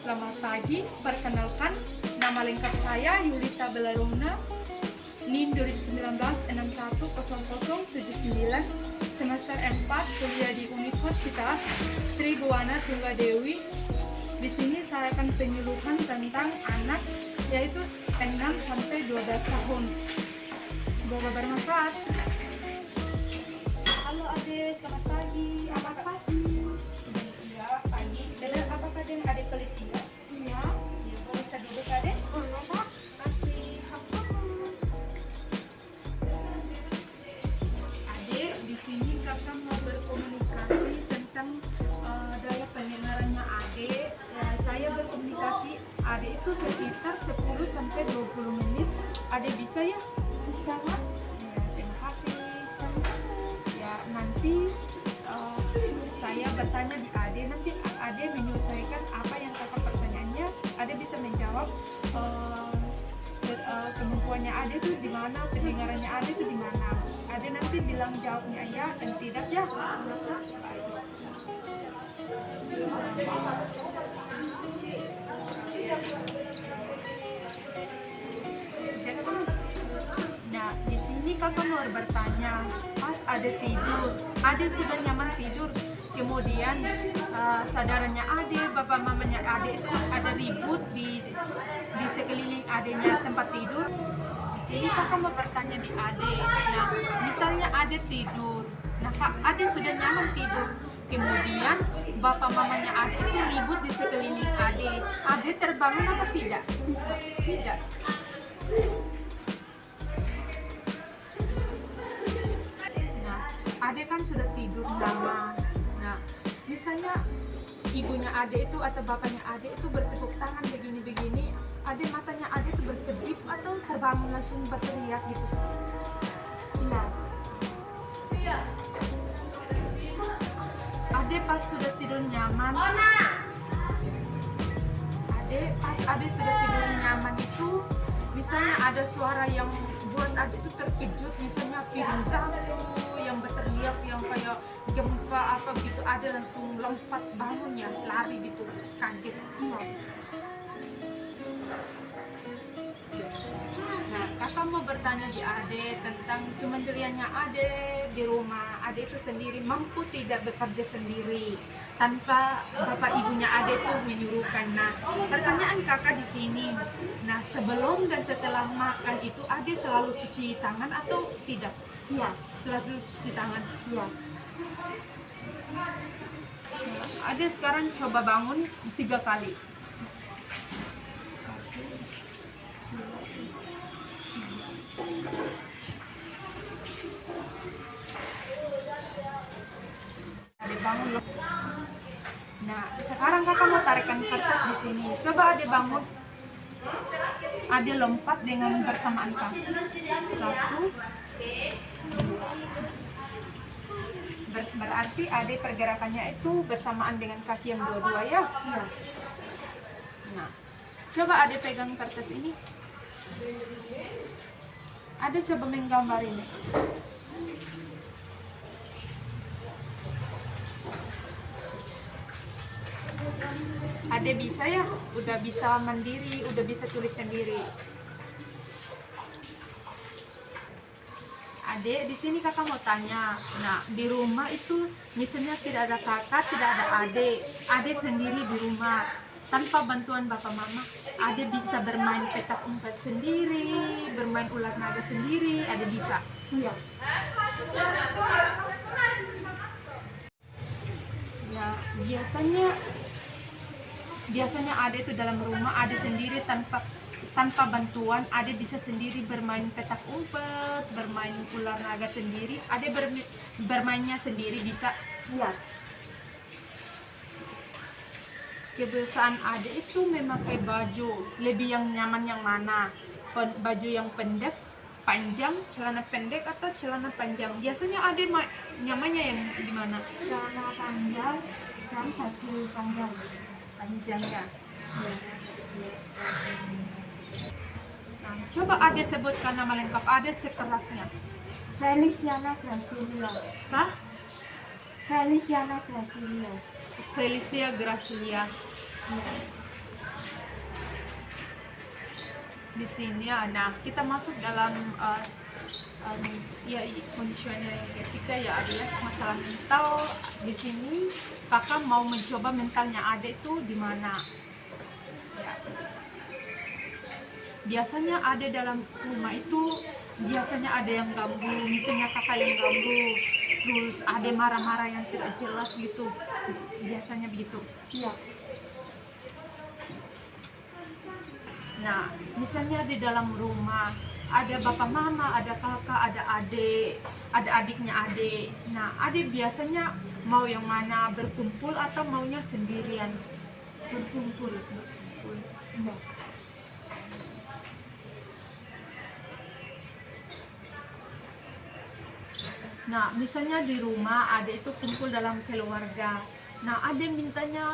Selamat pagi, perkenalkan nama lengkap saya Yulita Belarona, NIM 2019-610079, semester 4, kuliah di Universitas Tri Buana Tunggadewi. Di sini saya akan penyuluhan tentang anak, yaitu 6-12 tahun. Semoga bermanfaat. Halo adik, selamat pagi. Apa pagi? Ya, pagi. Dan apakah dengan adik Felicia? Iya. Ya, bisa duduk adik? Pak. Kasih hafal. Adik, di sini kakak mau berkomunikasi tentang daya pendengarannya adik. Ya, saya berkomunikasi adik itu sekitar 10-20 menit. Adik bisa ya? Bisa, Pak. Ya, terima kasih. Ya, nanti saya bertanya di Ade, nanti Ade menyelesaikan apa yang kakak pertanyaannya. Ade bisa menjawab kemampuannya Ade itu di mana, pendengarannya Ade itu di mana. Ade nanti bilang jawabnya ya dan tidak ya. Nah, di sini kakak mau bertanya, pas Ade tidur, Ade sudah nyaman tidur, kemudian saudaranya Ade, bapak mamanya Ade itu ada ribut di sekeliling adenya tempat tidur. Di sini kakak mau bertanya di Ade. Nah, misalnya Ade tidur, nah Ade sudah nyaman tidur, kemudian bapak mamanya Ade itu ribut di sekeliling Ade. Ade terbangun apa tidak? Tidak. Ade kan sudah tidur lama. Nah, misalnya ibunya Ade itu atau bapaknya Ade itu bertepuk tangan begini-begini, Ade matanya Ade itu berkedip atau terbangun langsung berteriak gitu. Iya. Ade pas sudah tidur nyaman. Ade sudah tidur nyaman itu, misalnya ada suara yang buat Ade itu terkejut, misalnya piring jatuh, yang berteriak, yang kayak gempa apa gitu, Ade langsung lompat bangun ya, lari gitu, kaget. Nah, kakak mau bertanya di Ade tentang kemandiriannya Ade di rumah. Ade itu sendiri mampu tidak bekerja sendiri tanpa bapak ibunya Ade itu menyuruhkan. Nah, pertanyaan kakak di sini, nah sebelum dan setelah makan itu Ade selalu cuci tangan atau tidak? Iya, selalu cuci tangan. Iya. Ade sekarang coba bangun 3 kali. Ade bangun loh. Nah, sekarang kakak mau tarikan kertas di sini. Coba Ade bangun. Ade lompat dengan bersamaan kaki. 1, 2. Berarti Ade pergerakannya itu bersamaan dengan kaki yang dua-dua ya? Iya. Nah, coba Ade pegang kertas ini. Ade coba menggambar ini. Ade bisa ya? Udah bisa mandiri, udah bisa tulis sendiri. Ade, di sini kakak mau tanya. Nah, di rumah itu misalnya tidak ada kakak, tidak ada Ade. Ade sendiri di rumah tanpa bantuan bapak mama. Ade bisa bermain petak umpet sendiri, bermain ular naga sendiri. Ade bisa. Iya. Ya, biasanya Ade itu dalam rumah Ade sendiri tanpa bantuan. Ade bisa sendiri bermain petak umpet, bermain ular naga sendiri. Ade bermainnya sendiri bisa. Iya. Kebiasaan Ade itu memakai baju lebih yang nyaman yang mana? Baju yang pendek, panjang, celana pendek atau celana panjang? Biasanya Ade nyamannya yang di mana? Celana panjang dan baju panjang. Panjang ya. Nah, coba Ade sebutkan nama lengkap Ade sekelasnya. Feliciana Gracilia. Hah? Feliciana Gracilia. Felicia Gracilia. di sini ya. Nah, kita masuk dalam ya kondisional yang ketiga ya ada ya masalah mental. Di sini kakak mau mencoba mentalnya adik itu di mana ya. Biasanya ada dalam rumah itu biasanya ada yang ganggu, misalnya kakak yang ganggu, terus ada marah-marah yang tidak jelas gitu, biasanya begitu. Iya. Nah, misalnya di dalam rumah ada bapak mama, ada kakak, ada adik, ada adiknya adik. Nah, adik biasanya mau yang mana, berkumpul atau maunya sendirian? Berkumpul. Iya. Nah, misalnya di rumah adik itu kumpul dalam keluarga. Nah, adik mintanya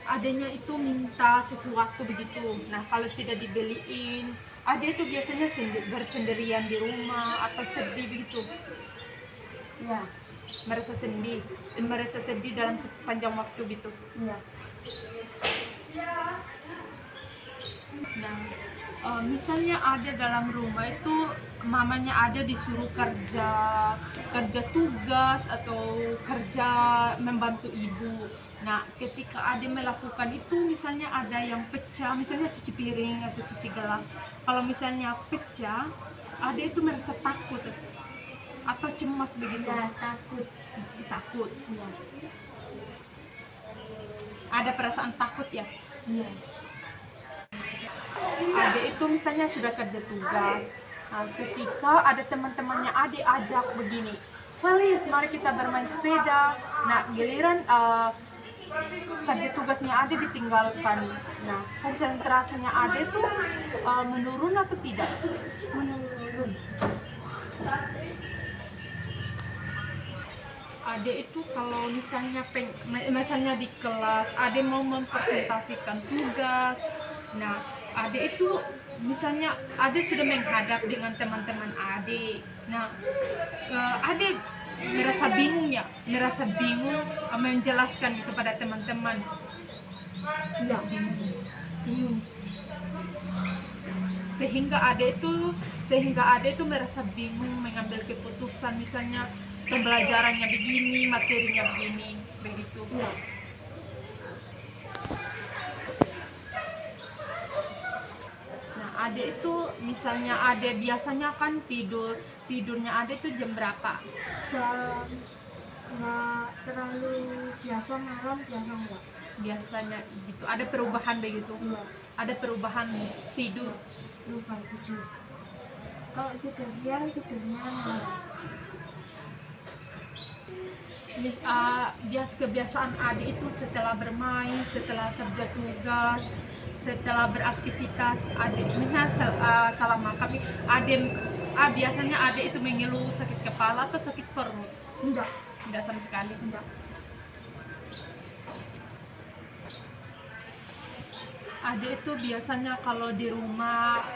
adanya itu minta sesuatu begitu. Nah, kalau tidak dibeliin, ada itu biasanya bersendirian di rumah atau sedih begitu. Iya. Merasa sedih dalam sepanjang waktu gitu. Iya. Nah, misalnya ada dalam rumah itu mamanya ada disuruh kerja tugas atau kerja membantu ibu. Nah, ketika ada melakukan itu, misalnya ada yang pecah, misalnya cuci piring atau cuci gelas. Kalau misalnya pecah, ada itu merasa takut atau cemas begitu. Ya, takut. Takut. Iya. Ada perasaan takut ya. Iya. Adik itu misalnya sudah kerja tugas. Nah, ketika ada teman-temannya adik ajak begini, Felis, mari kita bermain sepeda. Nah, giliran kerja tugasnya adik ditinggalkan. Nah, konsentrasinya adik tuh menurun atau tidak? Menurun. Adik itu kalau misalnya di kelas adik mau mempresentasikan tugas. Nah, adik itu misalnya adik sudah menghadap dengan teman-teman adik. Nah, adik merasa bingung menjelaskan kepada teman-teman. Iya. Bingung. Sehingga adik itu merasa bingung mengambil keputusan, misalnya pembelajarannya begini, materinya begini, begitu. Iya. Nah, adik itu misalnya adik biasanya kan tidurnya adik itu jam berapa? Jam nggak terlalu biasa, malam biasa enggak. Biasanya gitu. Ada perubahan begitu. Iya. Ada perubahan tidur. Lupa tidur. Kalau tidur siang tidurnya malam. Kebiasaan adik itu setelah bermain, setelah kerja tugas, setelah beraktivitas, adik salah makan. Biasanya adik itu mengeluh sakit kepala atau sakit perut? Enggak sama sekali. Enggak. Adik itu biasanya kalau di rumah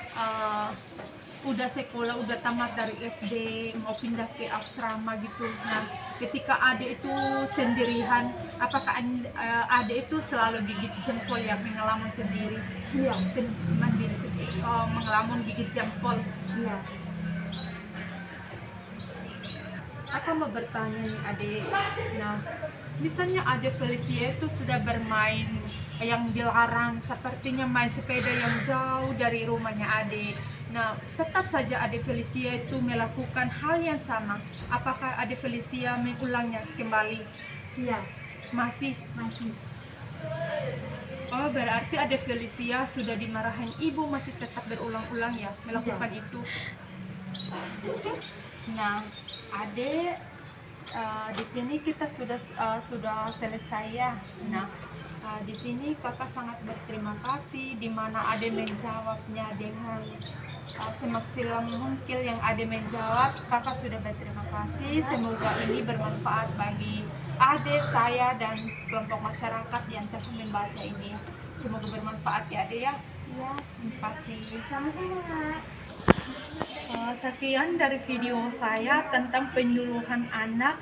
udah sekolah, udah tamat dari SD, mau pindah ke asrama gitu. Nah, ketika adik itu sendirian, apakah adik itu selalu gigit jempol ya, mengelamun sendiri? Iya. Mandiri sendiri, mengelamun gigit jempol. Iya. Aku mau bertanya nih adik. Nah, misalnya adik Felicia itu sudah bermain yang dilarang, sepertinya main sepeda yang jauh dari rumahnya adik. Nah, tetap saja adik Felicia itu melakukan hal yang sama. Apakah adik Felicia mengulangnya kembali? Iya. Masih. Oh, berarti adik Felicia sudah dimarahin ibu masih tetap berulang-ulang ya melakukan itu. Nah, adik, di sini kita sudah selesai ya. Nah, di sini kakak sangat berterima kasih di mana adik menjawabnya dengan semaksimal mungkin yang adik menjawab. Kakak sudah berterima kasih. Semoga ini bermanfaat bagi adik, saya dan kelompok masyarakat yang telah membaca ini. Semoga bermanfaat ya adik ya. Iya. Terima kasih. Sama-sama. Sekian dari video saya tentang penyuluhan anak,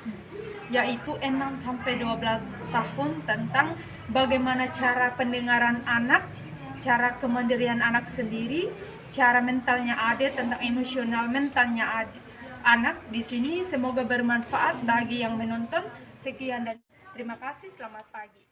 yaitu 6-12 tahun, tentang bagaimana cara pendengaran anak, cara kemandirian anak sendiri, cara mentalnya Ade, tentang emosional mentalnya anak di sini. Semoga bermanfaat bagi yang menonton. Sekian dan terima kasih. Selamat pagi.